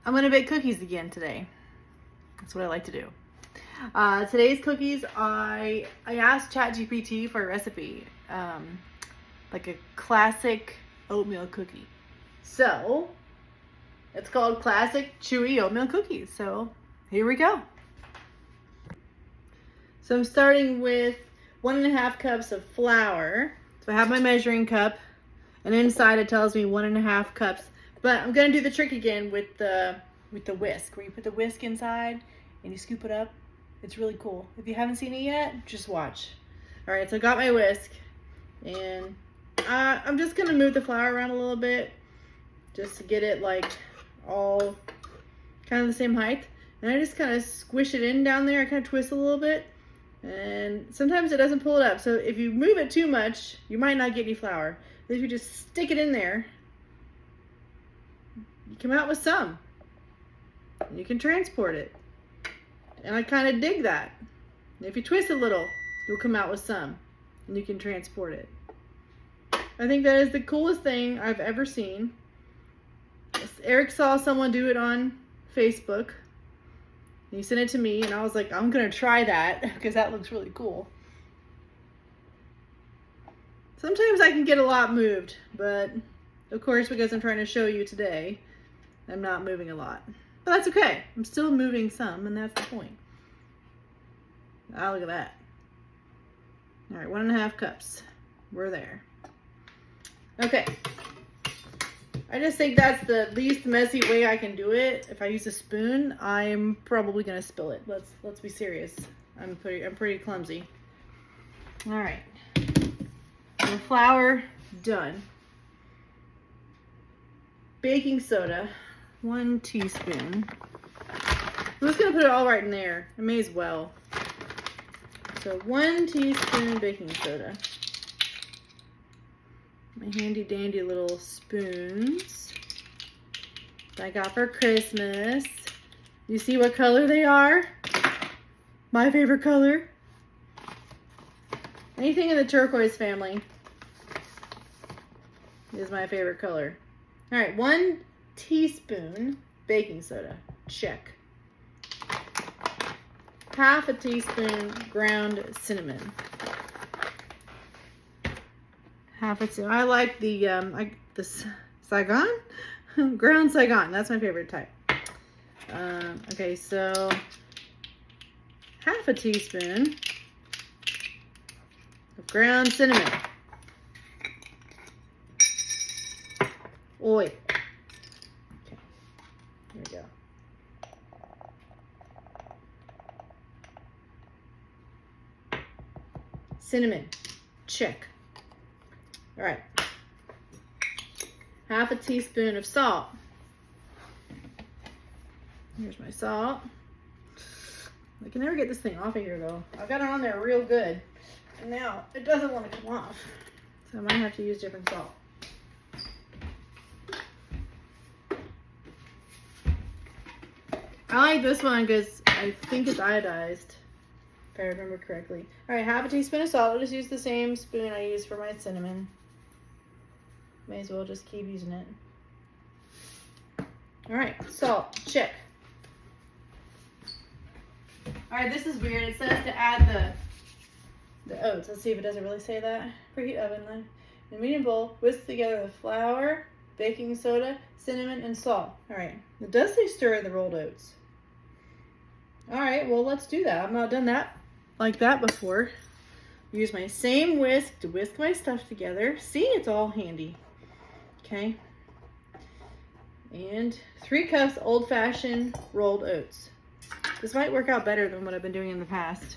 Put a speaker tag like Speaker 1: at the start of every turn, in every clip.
Speaker 1: I'm gonna bake cookies again today. That's what I like to do. Today's cookies, I asked ChatGPT for a recipe, like a classic oatmeal cookie. So it's called classic chewy oatmeal cookies. So here we go. So I'm starting with 1.5 cups of flour. So I have my measuring cup, and inside it tells me 1.5 cups. But I'm gonna do the trick again with the whisk, where you put the whisk inside and you scoop it up. It's really cool. If you haven't seen it yet, just watch. All right, so I got my whisk, and I'm just gonna move the flour around a little bit just to get it like all kind of the same height. And I just kind of squish it in down there. I kind of twist a little bit, and sometimes it doesn't pull it up. So if you move it too much, you might not get any flour. But if you just stick it in there, you come out with some. You can transport it. And I kind of dig that. And if you twist a little, you'll come out with some. And you can transport it. I think that is the coolest thing I've ever seen. Eric saw someone do it on Facebook. He sent it to me, and I was like, I'm going to try that because that looks really cool. Sometimes I can get a lot moved, but of course, because I'm trying to show you today, I'm not moving a lot. But that's okay. I'm still moving some, and that's the point. Ah, look at that. All right, 1.5 cups. We're there. Okay. I just think that's the least messy way I can do it. If I use a spoon, I'm probably gonna spill it. Let's be serious. I'm pretty clumsy. All right. The flour done. Baking soda, 1 teaspoon. I'm just gonna put it all right in there. I may as well. So 1 teaspoon baking soda. My handy dandy little spoons that I got for Christmas. You see what color they are? My favorite color. Anything in the turquoise family is my favorite color. All right, 1 teaspoon baking soda. Check. 1/2 teaspoon ground cinnamon. 1/2 teaspoon. I like the Saigon? Ground Saigon. That's my favorite type. Okay, so 1/2 teaspoon of ground cinnamon. Oil. Okay, here we go. Cinnamon. Check. All right. 1/2 teaspoon of salt. Here's my salt. I can never get this thing off of here though. I've got it on there real good. And now it doesn't want to come off. So I might have to use different salt. I like this one because I think it's iodized, if I remember correctly. All right, 1/2 teaspoon of salt. I'll just use the same spoon I use for my cinnamon. May as well just keep using it. All right, salt, check. All right, this is weird. It says to add the oats. Let's see if it doesn't really say that. Preheat oven then. In a medium bowl, whisk together the flour, baking soda, cinnamon, and salt. All right, it does say stir in the rolled oats. All right, well, let's do that. I've not done that like that before. Use my same whisk to whisk my stuff together. See, it's all handy. Okay. And 3 cups old-fashioned rolled oats. This might work out better than what I've been doing in the past.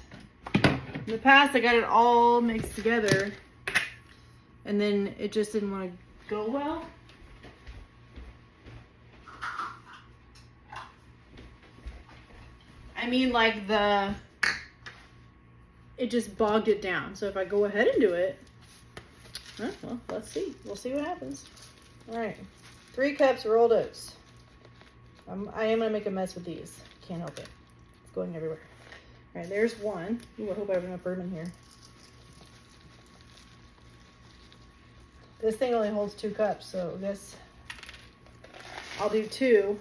Speaker 1: In the past, I got it all mixed together, and then it just didn't want to go well. I mean, like it just bogged it down. So if I go ahead and do it, well, let's see. We'll see what happens. All right, 3 cups rolled oats. I am gonna make a mess with these. Can't help it. It's going everywhere. All right, there's 1. Ooh, I hope I have enough room in here. This thing only holds 2 cups, so I guess I'll do 2.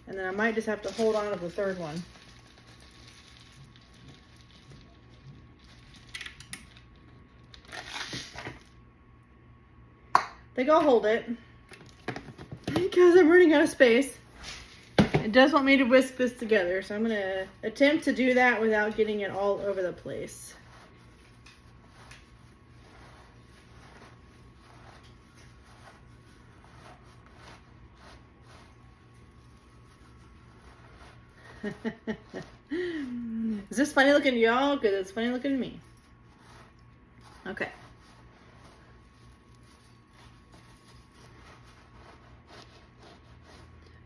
Speaker 1: And then I might just have to hold on to the third one. I think I'll hold it because I'm running out of space. It does want me to whisk this together, so I'm going to attempt to do that without getting it all over the place. Is this funny looking to y'all? Because it's funny looking to me. Okay.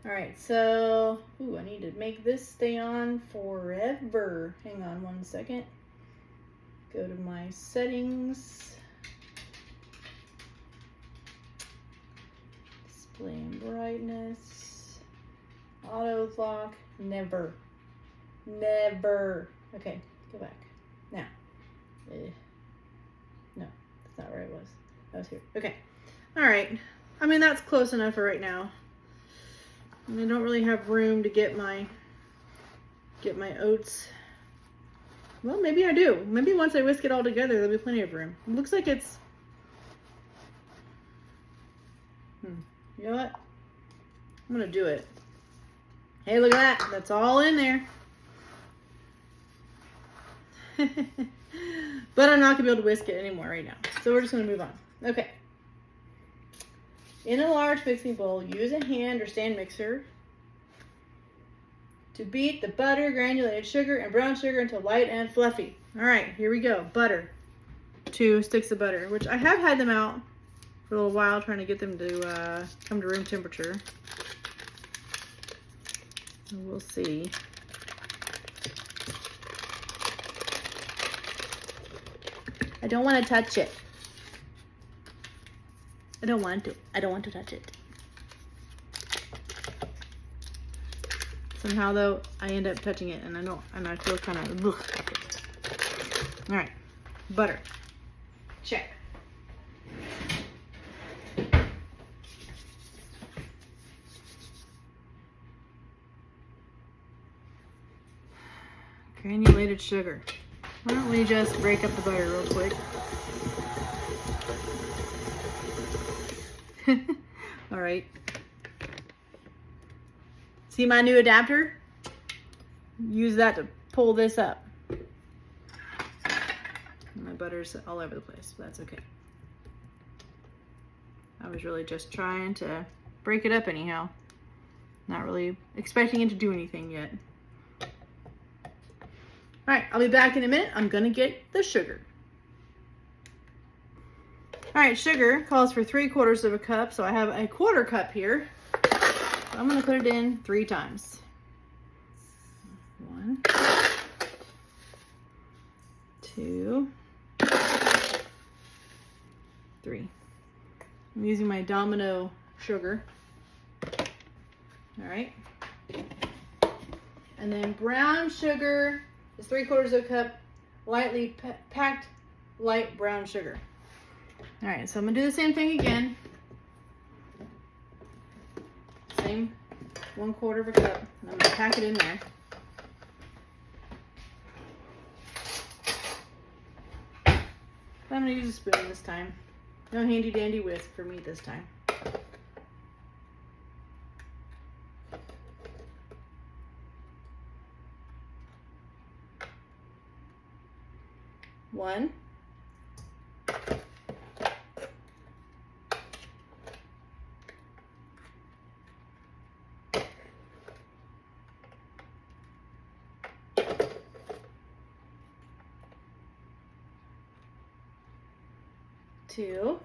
Speaker 1: Alright, so, ooh, I need to make this stay on forever. Hang on one second. Go to my settings. Display and brightness. Auto lock. Never. Never. Okay, go back. Now. No, that's not where it was. That was here. Okay. Alright. I mean, that's close enough for right now. I don't really have room to get my oats. Well, maybe I do. Maybe once I whisk it all together, there'll be plenty of room. It looks like it's... You know what? I'm going to do it. Hey, look at that. That's all in there. But I'm not going to be able to whisk it anymore right now. So we're just going to move on. Okay. In a large mixing bowl, use a hand or stand mixer to beat the butter, granulated sugar, and brown sugar until light and fluffy. All right, here we go. Butter. 2 sticks of butter, which I have had them out for a little while, trying to get them to come to room temperature. We'll see. I don't want to touch it. I don't want to. I don't want to touch it. Somehow though, I end up touching it and I feel kind of ugh. All right, butter. Check. Granulated sugar. Why don't we just break up the butter real quick? All right. See my new adapter? Use that to pull this up. My butter's all over the place, but that's okay. I was really just trying to break it up anyhow. Not really expecting it to do anything yet. All right, I'll be back in a minute. I'm gonna get the sugar. All right, sugar calls for 3/4 of a cup, so I have a 1/4 cup here. So I'm gonna put it in 3 times. 1, 2, 3. I'm using my Domino sugar. All right. And then brown sugar is 3/4 of a cup, lightly packed light brown sugar. All right, so I'm gonna do the same thing again. Same 1/4 of a cup. And I'm gonna pack it in there. I'm gonna use a spoon this time. No handy dandy whisk for me this time. One. 2.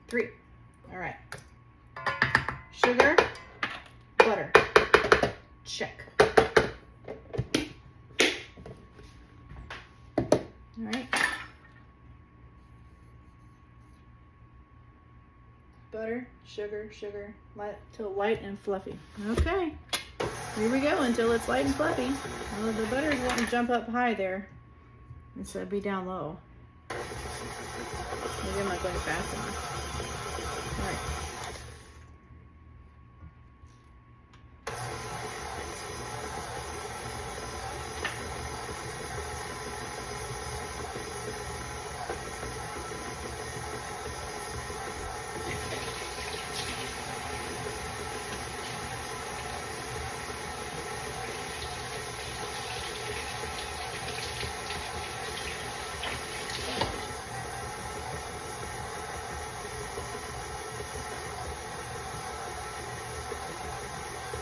Speaker 1: 3. All right. Sugar, butter. Check. All right. Butter, sugar, light till light and fluffy. Okay. Here we go until it's light and fluffy. Well, the butter is wanting to jump up high there instead of be down low. Maybe I'm not going fast enough. All right.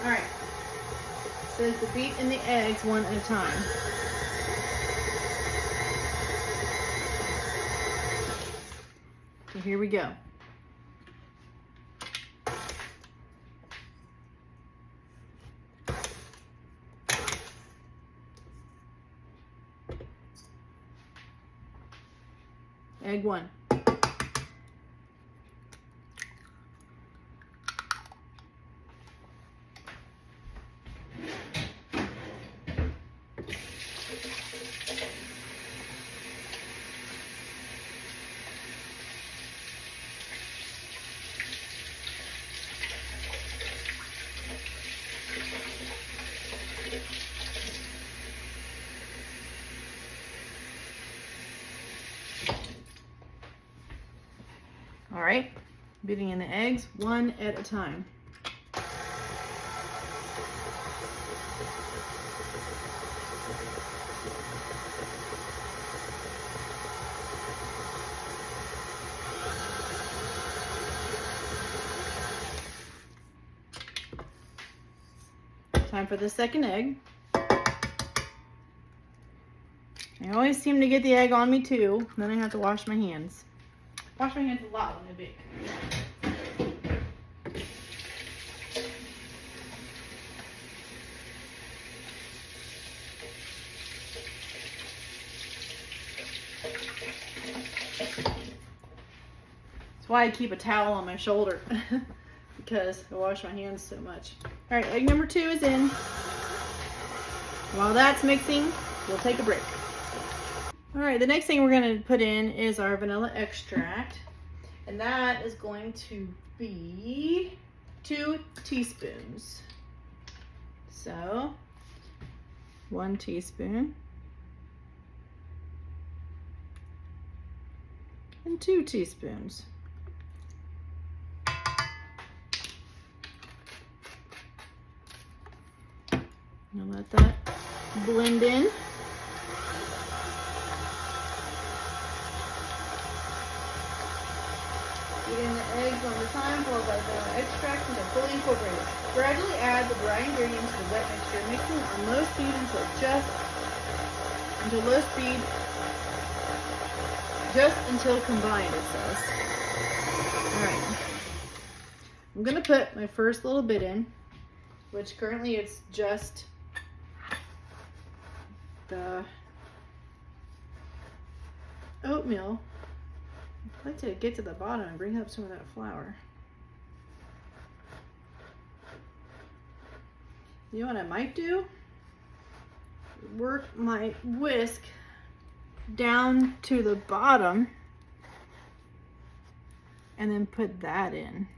Speaker 1: All right. Says to beat in the eggs one at a time. So here we go. Egg one. All right, beating in the eggs one at a time. Time for the second egg. I always seem to get the egg on me too, and then I have to wash my hands. Wash my hands a lot when I bake. That's why I keep a towel on my shoulder because I wash my hands so much. All right, egg number 2 is in. While that's mixing, we'll take a break. All right, the next thing we're going to put in is our vanilla extract, and that is going to be 2 teaspoons. So 1 teaspoon and 2 teaspoons. Now let that blend in. Beat in the eggs one at a time, followed by vanilla extract until fully incorporated. Gradually add the dry ingredients to the wet mixture, mixing on low speed until combined, it says. All right. I'm gonna put my first little bit in, which currently it's just the oatmeal. I'd like to get to the bottom and bring up some of that flour. You know what I might do? Work my whisk down to the bottom and then put that in.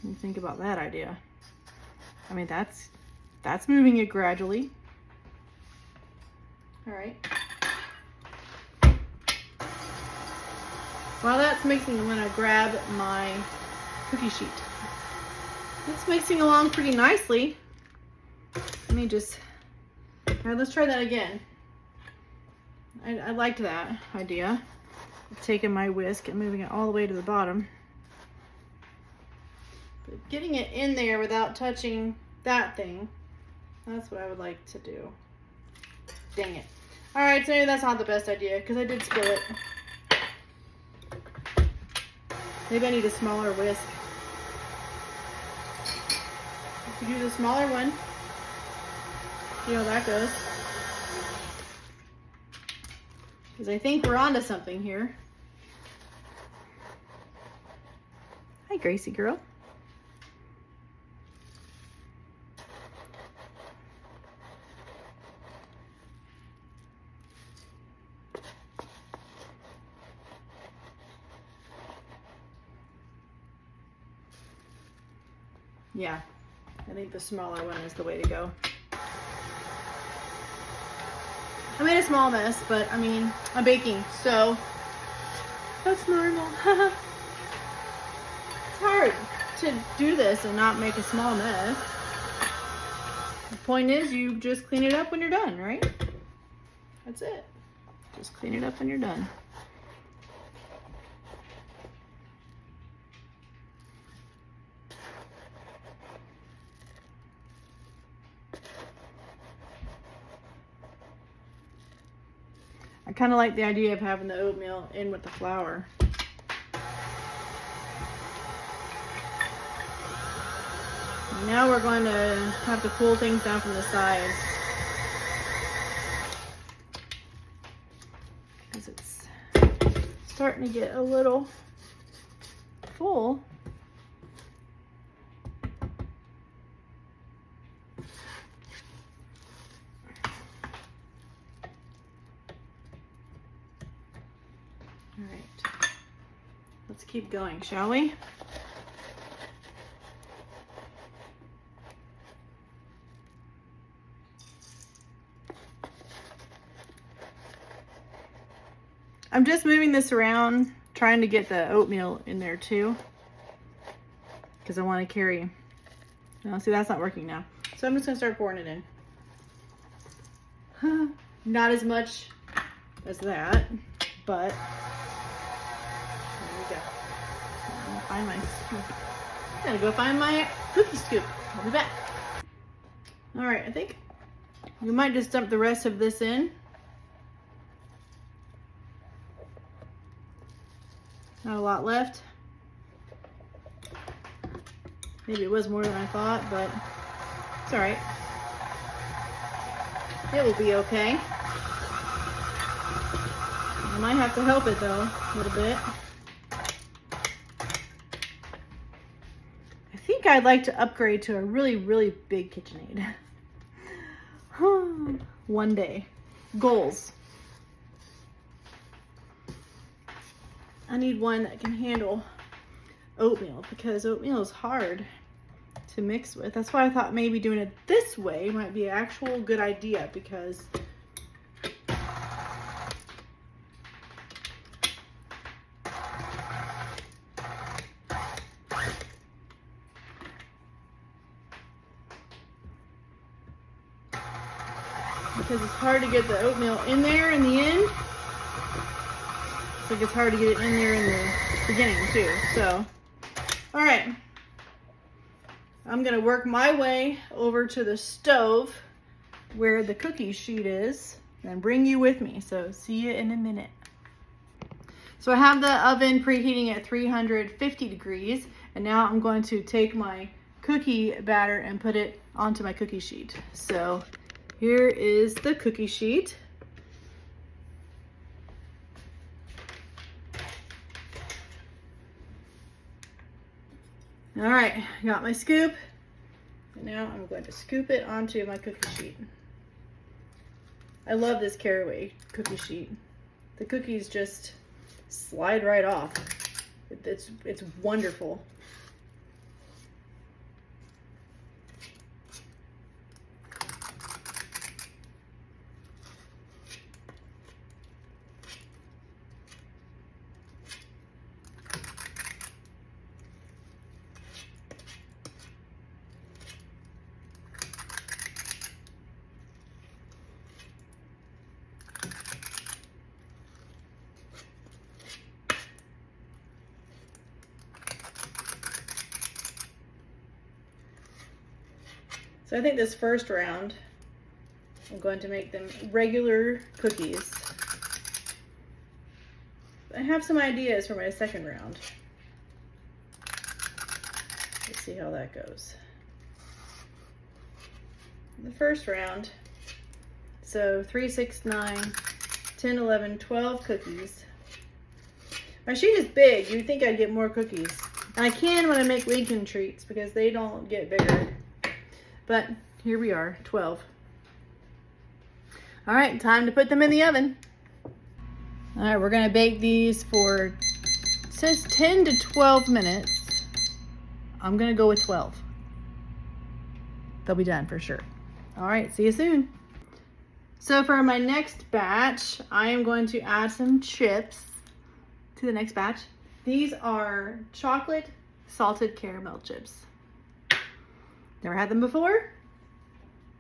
Speaker 1: What do you think about that idea? I mean, that's moving it gradually. All right. While that's mixing, I'm gonna grab my cookie sheet. It's mixing along pretty nicely. Let me just, all right, let's try that again. I liked that idea. Taking my whisk and moving it all the way to the bottom. But getting it in there without touching that thing, that's what I would like to do. Dang it. All right, so maybe that's not the best idea because I did spill it. Maybe I need a smaller whisk. If you do the smaller one, see how that goes. Because I think we're onto something here. Hi, Gracie girl. Yeah, I think the smaller one is the way to go. I made a small mess, but I mean, I'm baking, so that's normal. It's hard to do this and not make a small mess. The point is, you just clean it up when you're done, right? That's it. Just clean it up when you're done. I kind of like the idea of having the oatmeal in with the flour. Now we're going to have to pull things down from the sides because it's starting to get a little full. All right, let's keep going, shall we? I'm just moving this around, trying to get the oatmeal in there too, because I want to carry. No, see, that's not working now. So I'm just gonna start pouring it in. Not as much as that, but there we go. I'm gonna find my scoop. I'm gonna go find my cookie scoop. I'll be back. All right, I think we might just dump the rest of this in. Not a lot left. Maybe it was more than I thought, but it's all right. It will be okay. I might have to help it though, a little bit. I think I'd like to upgrade to a really, really big KitchenAid. One day. Goals. I need one that can handle oatmeal because oatmeal is hard to mix with. That's why I thought maybe doing it this way might be an actual good idea because it's hard to get the oatmeal in there in the end. It's like it's hard to get it in there in the beginning too. So, all right. I'm gonna work my way over to the stove where the cookie sheet is and bring you with me. So see you in a minute. So I have the oven preheating at 350 degrees. And now I'm going to take my cookie batter and put it onto my cookie sheet. So here is the cookie sheet. All right, got my scoop. And now I'm going to scoop it onto my cookie sheet. I love this caraway cookie sheet. The cookies just slide right off. It's wonderful. So I think this first round, I'm going to make them regular cookies. I have some ideas for my second round. Let's see how that goes. The first round, so 3, 6, 9, 10, 11, 12 cookies. My sheet is big. You'd think I'd get more cookies. And I can when I make Lincoln treats because they don't get bigger. But here we are, 12. All right, time to put them in the oven. All right, we're gonna bake these for, it says 10 to 12 minutes. I'm gonna go with 12. they'll be done for sure. All right, see you soon. So for my next batch, I am going to add some chips to the next batch. These are chocolate salted caramel chips. Never had them before.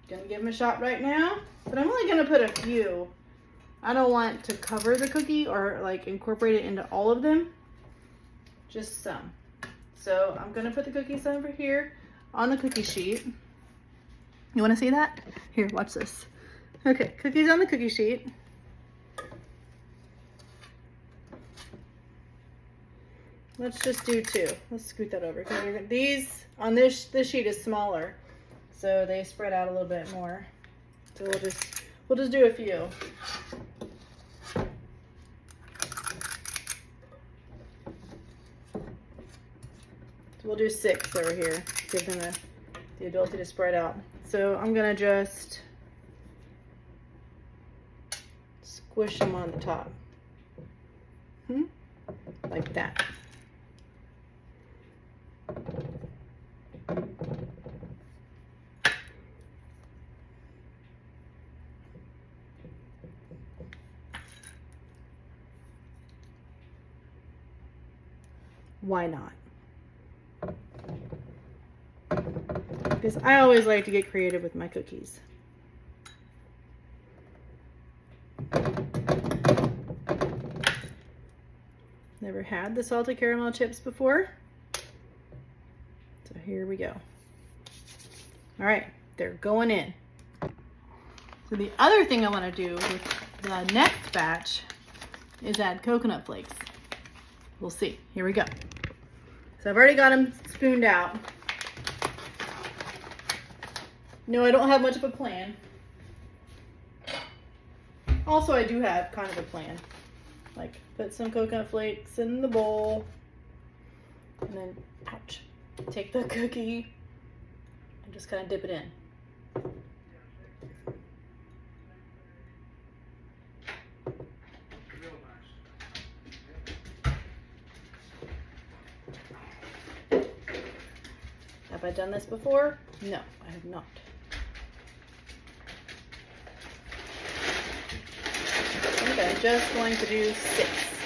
Speaker 1: Gonna give them a shot right now, but I'm only gonna put a few. I don't want to cover the cookie or like incorporate it into all of them, just some. So I'm gonna put the cookies over here on the cookie sheet. You wanna see that? Here, watch this. Okay, cookies on the cookie sheet. Let's just do 2. Let's scoot that over. These on this sheet is smaller, so they spread out a little bit more. So we'll just do a few. So we'll do 6 over here. Give them the ability to spread out. So I'm gonna just squish them on the top. Like that. Why not? Because I always like to get creative with my cookies. Never had the salted caramel chips before. So here we go. All right, they're going in. So the other thing I want to do with the next batch is add coconut flakes. We'll see. Here we go. So I've already got them spooned out. No, I don't have much of a plan. Also, I do have kind of a plan. Like, put some coconut flakes in the bowl. And then, ouch, take the cookie and just kind of dip it in. Have I done this before? No, I have not. Okay, I'm just going to do 6.